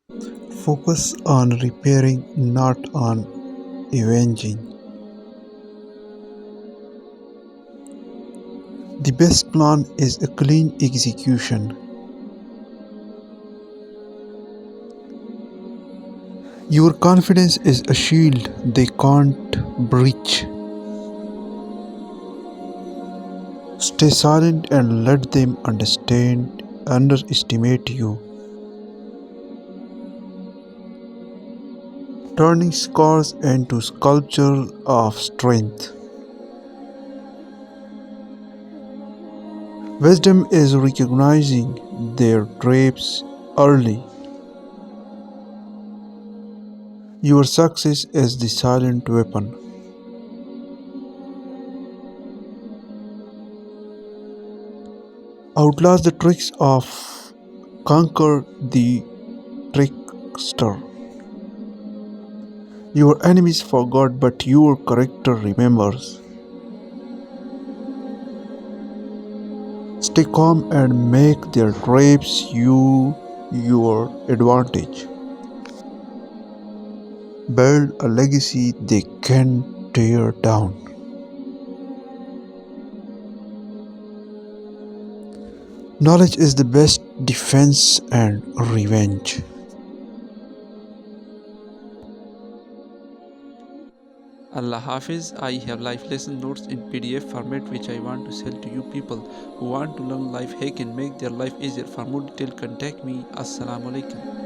Focus on repairing, not on avenging. The best plan is a clean execution. Your confidence is a shield they can't breach. Stay silent and let them underestimate you. Turning scars into sculpture of strength. Wisdom is recognizing their traps early. Your success is the silent weapon. Outlast the tricks of conquer the trickster. Your enemies forgot, but your character remembers. Stay calm and make their traps your advantage. Build a legacy they can tear down. Knowledge is the best defense and revenge. Allah Hafiz, I have life lesson notes in PDF format which I want to sell to you people who want to learn life hack and make their life easier. For more detail, contact me. Assalamu alaikum.